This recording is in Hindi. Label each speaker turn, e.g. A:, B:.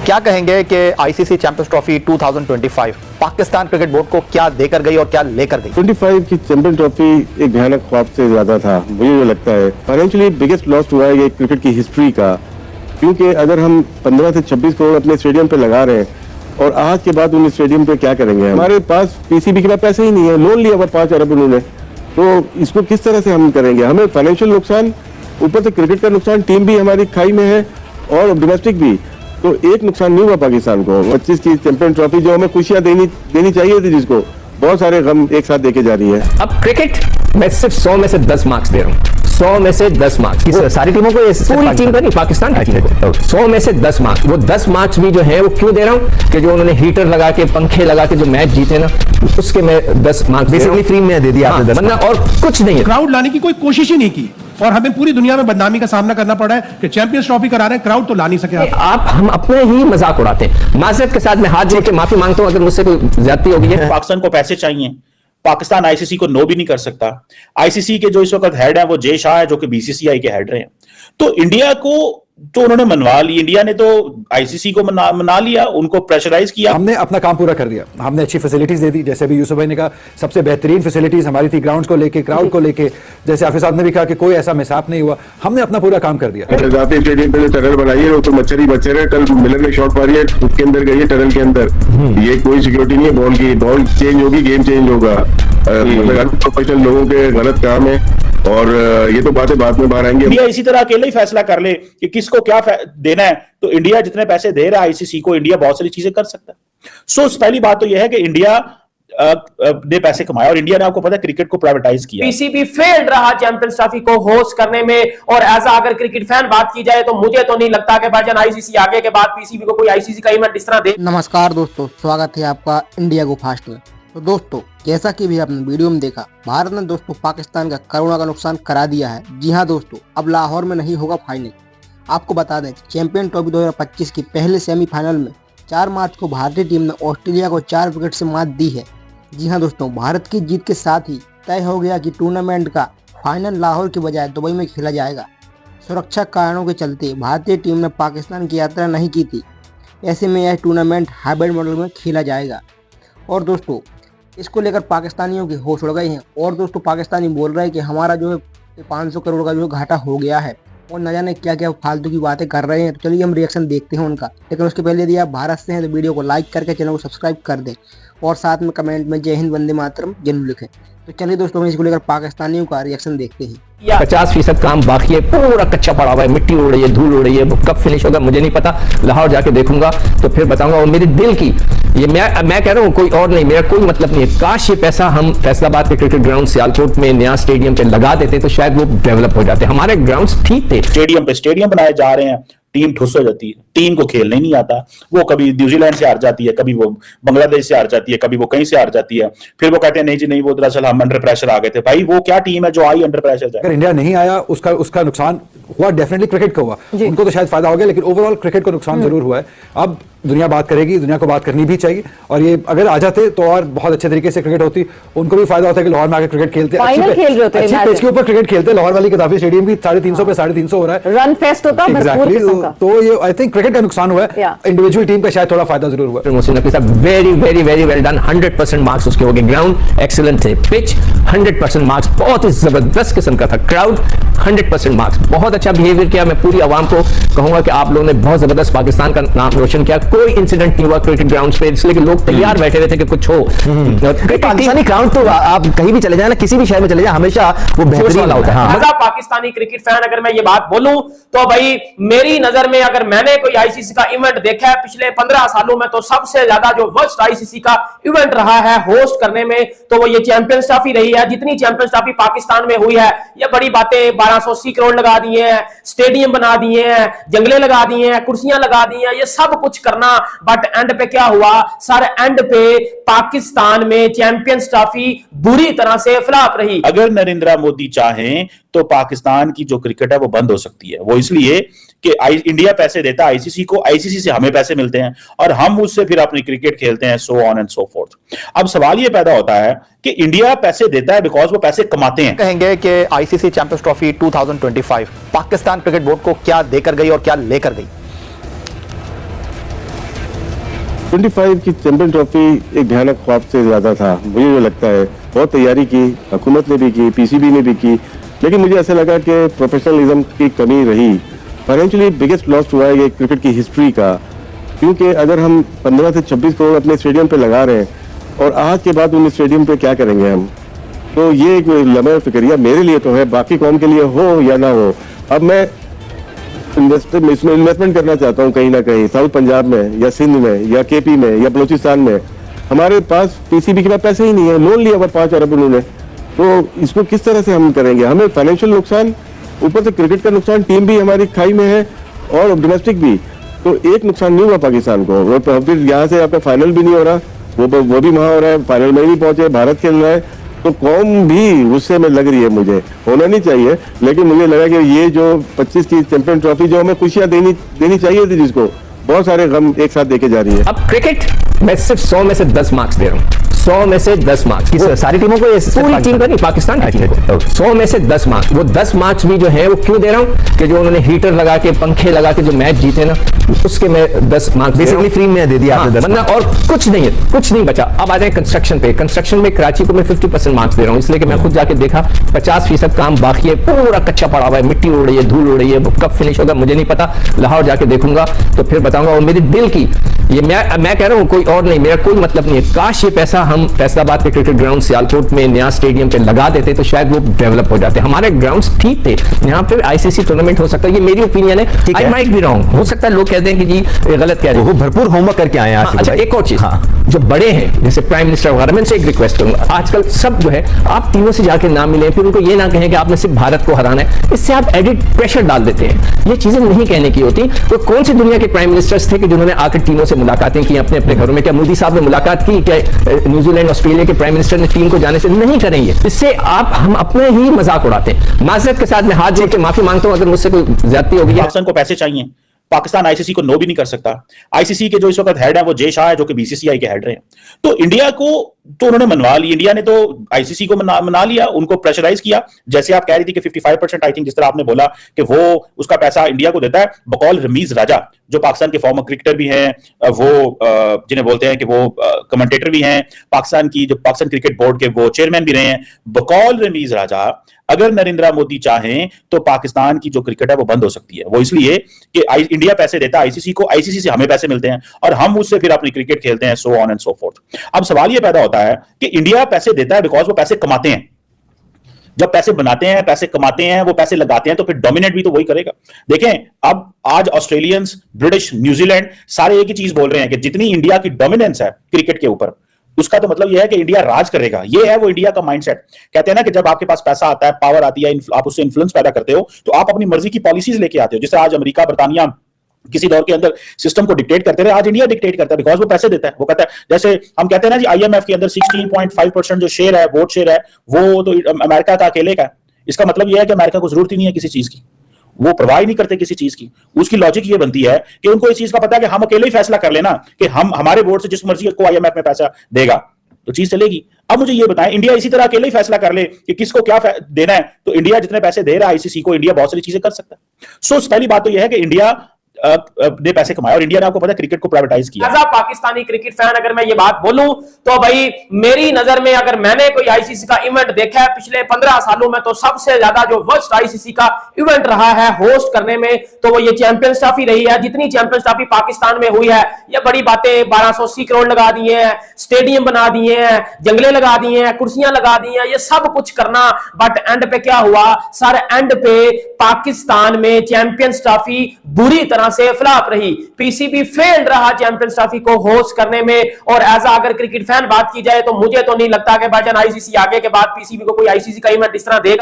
A: क्या कहेंगे कि ICC champions trophy 2025 Pakistan cricket board को क्या देकर गई और क्या लेकर गई?
B: 25 की चैंपियन ट्रॉफी एक भयानक ख्वाब से ज्यादा था, मुझे जो लगता है फाइनेंशियली बिगेस्ट लॉस हुआ है ये क्रिकेट की हिस्ट्री का। क्योंकि अगर हम 15 से 26 करोड़ अपने स्टेडियम पे लगा रहे हैं और आज के बाद उन स्टेडियम पे क्या करेंगे? हमारे पास पीसीबी के पास पैसे ही नहीं है, लोन लिया हुआ 5 अरब उन्होंने, तो इसको किस तरह से हम करेंगे? हमें फाइनेंशियल नुकसान, ऊपर से क्रिकेट का नुकसान, टीम भी हमारी खाई में है और डोमेस्टिक भी, तो एक नुकसान नहीं हुआ पाकिस्तान को। 25 की चैंपियन ट्रॉफी जो हमें खुशियां देनी चाहिए थी, जिसको बहुत सारे गम एक साथ देके जा रही है।
C: अब क्रिकेट मैं सिर्फ 100 में से 10 मार्क्स दे रहा हूँ, 100 में से 10 मार्क्स सारी टीमों को, पूरी टीम का नहीं, पाकिस्तान की टीम को 100 में से 10 मार्क्स। वो 10 मार्क्स भी जो है वो क्यों दे रहा हूँ कि जो उन्होंने हीटर लगा के, पंखे लगा के जो मैच जीते ना, उसके मैं 10 मार्क्स बेसिकली फ्री में दे दिया आपने, वरना और कुछ नहीं है।
D: क्राउड लाने की कोई कोशिश ही नहीं की और हमें पूरी दुनिया में बदनामी का सामना करना पड़ा है कि चैंपियंस ट्रॉफी करा रहे हैं, क्राउड तो ला नहीं सके।
C: आप हम अपने ही मजाक उड़ाते हैं। माजरत के साथ मैं हाथ जोड़ के माफी मांगता हूं अगर मुझसे कोई ज्यादती हो गई है।
E: पाकिस्तान को पैसे चाहिए, पाकिस्तान आईसीसी को नो भी नहीं कर सकता। आईसीसी के जो इस वक्त हेड है वो जय शाह है, जो कि बीसीसीआई के हेड रहे हैं। तो इंडिया को तो उन्होंने मनवा ली, इंडिया ने तो आईसीसी को मना लिया, उनको प्रेशराइज किया।
F: हमने अपना काम पूरा कर दिया, हमने अच्छी फैसिलिटीज दे दी, जैसे अभी यूसुफ भाई ने कहा सबसे बेहतरीन फैसिलिटीज हमारी थी, ग्राउंड्स को लेके, क्राउड को लेके, जैसे हाफिज साहब ने भी कहा कि कोई ऐसा मिसाफ नहीं हुआ, हमने अपना पूरा काम कर दिया।
B: स्टेडियम पे जो टनल बनाई है वो तो मच्छर ही मच्छर है, कल मिलर ने शॉट मारी है, उसके अंदर गई है टनल के अंदर, ये कोई सिक्योरिटी नहीं है बॉल की, बॉल चेंज होगी, गेम चेंज होगा। प्रोफेशनल लोगों के गलत काम है और ये तो बातें बाद में बाहर आएंगे।
E: इंडिया इसी तरह अकेले ही फैसला कर ले कि किसको क्या देना है, तो इंडिया जितने पैसे दे रहा है आईसीसी को, इंडिया बहुत सारी चीजें कर सकता है। सो पहली बात तो यह है कि इंडिया ने पैसे कमाए और इंडिया ने, आपको पता है, क्रिकेट को प्राइवेटाइज किया।
G: पीसीबी फेल्ड रहा चैंपियंस ट्रॉफी को होस्ट करने में, और ऐसा अगर क्रिकेट फैन बात की जाए तो मुझे तो नहीं लगता कि भाईजान आईसीसी आगे के बाद पीसीबी को कोई आईसीसी का इवेंट इस तरह दे।
H: नमस्कार दोस्तों, स्वागत है आपका इंडिया गो फास्ट में। तो दोस्तों, जैसा कि भी आपने वीडियो में देखा, भारत ने दोस्तों पाकिस्तान का करोड़ों का नुकसान करा दिया है। जी हां दोस्तों, अब लाहौर में नहीं होगा फाइनल। आपको बता दें, चैंपियन ट्रॉफी 2025 की पहले सेमीफाइनल में 4 मार्च को भारतीय टीम ने ऑस्ट्रेलिया को 4 विकेट से मात दी है। जी हां दोस्तों, भारत की जीत के साथ ही तय हो गया कि टूर्नामेंट का फाइनल लाहौर की बजाय दुबई में खेला जाएगा। सुरक्षा कारणों के चलते भारतीय टीम ने पाकिस्तान की यात्रा नहीं की थी। ऐसे में यह टूर्नामेंट हाइब्रिड मॉडल में खेला जाएगा और दोस्तों इसको लेकर पाकिस्तानियों के होश उड़ गए हैं। और दोस्तों पाकिस्तानी बोल रहे हैं कि हमारा जो है 500 करोड़ का जो घाटा हो गया है और न जाने क्या क्या फालतू की बातें कर रहे हैं। तो चलिए हम रिएक्शन देखते हैं उनका, लेकिन उसके पहले यदि आप भारत से हैं तो वीडियो को लाइक करके चैनल को सब्सक्राइब कर दें और साथ में कमेंट में जय हिंद वंदे मातरम जरूर लिखें। तो चलिए दोस्तों, हम इसको लेकर पाकिस्तानियों का रिएक्शन देखते हैं।
C: 50% काम बाकी है, पूरा कच्चा पड़ा हुआ है, मिट्टी उड़ रही है, धूल उड़ रही है। वो कब फिनिश होगा मुझे नहीं पता, लाहौर जाके देखूंगा तो फिर बताऊंगा। और मेरे दिल की ये मैं कह रहा हूँ, कोई और नहीं, मेरा कोई मतलब नहीं है। काश ये पैसा हम फैसलाबाद के क्रिकेट ग्राउंड सियालकोट में नया स्टेडियम पे लगा देते तो शायद वो डेवलप हो जाते। हमारे ग्राउंड्स ठीक थे।
E: स्टेडियम पे स्टेडियम बनाए जा रहे हैं, टीम ठुस हो जाती है, टीम को खेलने नहीं आता। वो कभी न्यूजीलैंड से हार जाती है, कभी वो बांग्लादेश से हार जाती है, कभी वो कहीं से हार जाती है। फिर वो कहते हैं नहीं जी नहीं, वो दरअसल हम अंडर प्रेशर आ गए थे। भाई वो क्या टीम है जो आई अंडर प्रेशर जाए?
F: अगर इंडिया नहीं आया उसका नुकसान हुआ, डेफिनेटली क्रिकेट को हुआ, उनको तो शायद फायदा हो गया, लेकिन ओवरऑल क्रिकेट को नुकसान जरूर हुआ है। अब दुनिया बात करेगी, दुनिया को बात करनी भी चाहिए, और ये अगर आ जाते तो और बहुत अच्छे तरीके से क्रिकेट होती, उनको भी फायदा होता है कि लाहौर में आकर क्रिकेट खेलते, अच्छी पिच के ऊपर क्रिकेट खेलते। लाहौर वाली गद्दाफी स्टेडियम भी 350 पे 350 हो रहा है,
I: रन फेस्ट होता है
F: एग्जैक्टली। तो ये आई थिंक क्रिकेट का नुकसान हुआ है, इंडिविजुअल टीम का शायद थोड़ा फायदा जरूर हुआ है।
C: मोहसिन नकवी साहब very very very well done, 100% marks उसके हो गए। ग्राउंड एक्सीलेंट थे, पिच 100% मार्क्स, बहुत ही जबरदस्त किस्म का था। क्राउड 100% मार्क्स, बहुत अच्छा बिहेवियर किया। मैं पूरी आवाम को कहूंगा कि आप लोगों ने बहुत जबरदस्त पाकिस्तान का नाम रोशन किया। कोई इंसिडेंट नहीं हुआ क्रिकेट ग्राउंड पे, इसलिए कि लोग तैयार बैठे हुए थे कि कुछ हो।
J: पाकिस्तानी ग्राउंड तो आप कहीं भी चले जाए ना, किसी भी शहर में चले जाए, हमेशा वो बेहतरीन होता है।
G: मजा पाकिस्तानी क्रिकेट फैन अगर मैं ये बात बोलूं तो भाई मेरी नजर में अगर मैंने कोई आईसीसी का इवेंट देखा है पिछले 15 सालों में, तो सबसे ज्यादा जो वर्स्ट आईसीसी का इवेंट रहा है होस्ट करने में, तो वो ये चैंपियंस ट्रॉफी रही है। जितनी चैंपियंस ट्रॉफी पाकिस्तान में हुई है, ये बड़ी बातें, 1280 करोड़ लगा दिए हैं, स्टेडियम बना दिए हैं, जंगले लगा दिए हैं, कुर्सियां लगा दी हैं, ये सब कुछ करना, बट एंड पे क्या हुआ सर? एंड पे पाकिस्तान में चैंपियंस ट्रॉफी बुरी तरह से फ्लॉप रही।
E: अगर नरेंद्र मोदी चाहें तो पाकिस्तान की जो क्रिकेट है वो बंद हो सकती है। वो इसलिए कि इंडिया पैसे देता है आईसीसी को, आईसीसी से हमें पैसे मिलते हैं और हम उससे फिर अपनी क्रिकेट खेलते हैं, so on and so fourth. अब सवाल ये पैदा होता है कि इंडिया पैसे देता है बिकॉज वो पैसे कमाते हैं।
A: कहेंगे कि ICC champions trophy 2025 Pakistan cricket board को क्या देकर गई और क्या लेकर गई?
B: 25 की चैंपियन ट्रॉफी एक भयानक ख्वाब से ज्यादा था, मुझे जो लगता है। बहुत तैयारी की, हुकूमत ने भी की, पीसीबी ने भी की, लेकिन मुझे ऐसा लगा कि प्रोफेशनलिज्म की कमी रही। फाइनेंशियली बिगेस्ट लॉस हुआ है ये क्रिकेट की हिस्ट्री का, क्योंकि अगर हम 15 से 26 करोड़ अपने स्टेडियम पे लगा रहे हैं और आज के बाद उन स्टेडियम पे क्या करेंगे हम, तो ये एक लम्हा फिक्रिया मेरे लिए तो है, बाकी कौम के लिए हो या ना हो। अब मैं इन्वेस्टमेंट करना चाहता हूँ कहीं ना कहीं, साउथ पंजाब में या सिंध में या केपी में या बलूचिस्तान में। हमारे पास पीसीबी के पास पैसे ही नहीं है, लोन लिया हुआ 5 अरब उन्होंने, तो इसको किस तरह से हम करेंगे? हमें फाइनेंशियल नुकसान, ऊपर से क्रिकेट का नुकसान, टीम भी हमारी खाई में है और डोमेस्टिक भी। तो एक नुकसान नहीं हुआ पाकिस्तान को, वो फिर यहाँ से आपका फाइनल भी नहीं हो रहा, वो भी वहां हो रहा है, फाइनल में नहीं पहुंचे, भारत खेल रहा है, तो कौम भी गुस्से में लग रही है। मुझे होना नहीं चाहिए, लेकिन मुझे लगा कि ये जो 25 की चैंपियन ट्रॉफी जो हमें खुशियां देनी चाहिए थी, जिसको बहुत सारे गम एक साथ देके जा रही है।
C: अब क्रिकेट मैं सिर्फ 100 में से 10 मार्क्स दे रहा हूँ, 100 में से 10 मार्क्स
J: सारी टीमों को,
C: पूरी टीम का नहीं, पाकिस्तान की टीम को 100 में से 10 मार्क्स। वो 10 मार्क्स भी जो है वो क्यों दे रहा हूँ कि जो उन्होंने हीटर लगा के, पंखे लगा के जो मैच जीते ना, उसके मैं 10 मार्क्स
J: बेसिकली फ्री में दे दिया आपने 10
C: मार्क्स, और कुछ नहीं है, कुछ नहीं बचा। अब आ जाए कंस्ट्रक्शन पे। कंस्ट्रक्शन में कराची को मैं 50% मार्क्स दे रहा हूँ, इसलिए कि मैं खुद जाके देखा 50% काम बाकी है, पूरा कच्चा पड़ा हुआ है, मिट्टी उड़ रही है, धूल उड़ रही है, कब फिनिश होगा मुझे नहीं पता, लाहौर जाके देखूंगा तो फिर बताऊंगा। और मेरे दिल की ये मैं कह रहा हूँ, कोई और नहीं, मेरा कोई मतलब नहीं है। काश ये पैसा हम फैसलाबाद के क्रिकेट ग्राउंड सियालकोट में नया स्टेडियम पे लगा देते तो शायद वो डेवलप हो जाते। हमारे ग्राउंड्स ठीक थे, यहाँ पे आईसीसी टूर्नामेंट हो सकता है, ये मेरी ओपिनियन है, आई माइट बी रॉन्ग, हो सकता है लोग कहते हैं कि जी ये गलत कह रहे हैं।
J: वो भरपूर होमवर्क करके आए हैं।
C: अच्छा, एक और चीज, जो बड़े हैं जैसे प्राइम मिनिस्टर वगैरह, मैं इनसे एक रिक्वेस्ट करूंगा, आजकल सब जो है आप तीनों से जाके ना मिले, फिर उनको ये ना कहें कि आपने सिर्फ भारत को हराना है, इससे आप एडिट प्रेशर डाल देते हैं। ये चीजें नहीं कहने की होती। तो कौन से दुनिया के प्राइम मिनिस्टर्स थे कि जिन्होंने आकर टीमों से मुलाकातें की अपने अपने घरों में? क्या मोदी साहब ने मुलाकात की? क्या न्यूजीलैंड ऑस्ट्रेलिया के प्राइम मिनिस्टर ने टीम को जाने से नहीं करेंगे? इससे हम अपने ही मजाक उड़ाते हैं। माजरत के साथ मैं हाथ जोड़ के माफी मांगता हूं अगर मुझसे कोई ज्यादती होगी।
E: पाकिस्तान को पैसे चाहिए, पाकिस्तान आईसीसी को नो भी नहीं कर सकता। आईसीसी के जो इस वक्त हेड है वो जय शाह है, जो कि बीसीसीआई के हेड रहे हैं। तो इंडिया को तो उन्होंने मनवा ली, इंडिया ने तो आईसीसी को मना लिया, उनको प्रेशराइज किया। जैसे आप कह रही थी कि 55% आई थिंक, जिस तरह आपने बोला कि वो उसका पैसा इंडिया को देता है, बकौल रमीज राजा जो पाकिस्तान के फॉर्मर क्रिकेटर भी हैं, वो जिन्हें बोलते हैं कि वो कमेंटेटर भी हैं, पाकिस्तान क्रिकेट बोर्ड के वो चेयरमैन भी रहे हैं, बकौल रमीज राजा, अगर नरेंद्र मोदी चाहें तो पाकिस्तान की जो क्रिकेट है वो बंद हो सकती है। वो इसलिए कि इंडिया पैसे देता है आईसीसी को, आईसीसी से हमें पैसे मिलते हैं और हम उससे फिर अपनी क्रिकेट खेलते हैं, so on and so fourth. अब सवाल ये पैदा होता है कि इंडिया पैसे देता है बिकॉज वो पैसे कमाते हैं। जब पैसे बनाते हैं, पैसे कमाते हैं, वो पैसे लगाते हैं, तो फिर डोमिनेट भी तो वही करेगा। देखें, अब आज ऑस्ट्रेलियंस, ब्रिटिश, न्यूजीलैंड सारे एक ही चीज बोल रहे हैं कि जितनी इंडिया की डोमिनेंस है क्रिकेट के ऊपर, उसका तो मतलब यह है कि इंडिया राज करेगा। ये है वो इंडिया का माइंडसेट। कहते हैं ना कि जब आपके पास पैसा आता है, पावर आती है, आप उससे इन्फ्लुएंस पैदा करते हो, तो आप अपनी मर्जी की पॉलिसीज लेके आते हो। जैसे आज अमेरिका, बर्तानिया किसी दौर के अंदर सिस्टम को डिक्टेट करते रहे, आज इंडिया डिक्टेट करता है बिकॉज वो पैसे देता है। वो कहता है, जैसे हम कहते हैं ना जी, आईएमएफ के अंदर 16.5% जो शेयर है, वोट शेयर है, वो तो अमेरिका का अकेले का है। इसका मतलब यह है कि अमेरिका को जरूरत ही नहीं है किसी चीज की, वो परवाह ही नहीं करते किसी चीज की। उसकी लॉजिक ये बनती है कि उनको इस चीज का पता है कि हम अकेले ही फैसला कर लेना कि हम हमारे वोट से जिस मर्जी को आईएमएफ में पैसा देगा तो चीज चलेगी। अब मुझे ये बताएं, इंडिया इसी तरह अकेले ही फैसला कर ले कि किसको क्या देना है, तो इंडिया जितने पैसे दे रहा है आईसीसी को, इंडिया बहुत सारी चीजें कर सकता है। सो पहली बात तो यह है कि इंडिया ने पैसे कमाए और इंडिया ने, आपको पता है, क्रिकेट को प्राइवेटाइज किया।
G: As a Pakistani cricket fan अगर मैं ये बात बोलूं तो भाई मेरी नजर में अगर मैंने कोई आईसीसी का इवेंट देखा है पिछले 15 सालों में, तो सबसे ज्यादा जो वर्स्ट आईसीसी का इवेंट रहा है होस्ट करने में, तो वो ये चैंपियंस ट्रॉफी रही है। जितनी चैंपियंस ट्रॉफी पाकिस्तान में हुई है, ये बड़ी बातें, 1280 करोड़ लगा दिए हैं, स्टेडियम बना दिए हैं, जंगले लगा दिए हैं, कुर्सियां लगा दी हैं, ये सब कुछ करना, बट एंड पे क्या हुआ सर? एंड पे पाकिस्तान में चैंपियंस ट्रॉफी बुरी तरह से फ्लॉप रही। पीसीबी फेल्ड रहा चैंपियंस ट्रॉफी को होस्ट करने में। और एज अगर क्रिकेट फैन बात की जाए तो मुझे तो नहीं लगता कि भाईजान आईसीसी आगे के बाद पीसीबी को कोई आईसीसी का इवेंट इस तरह देगा।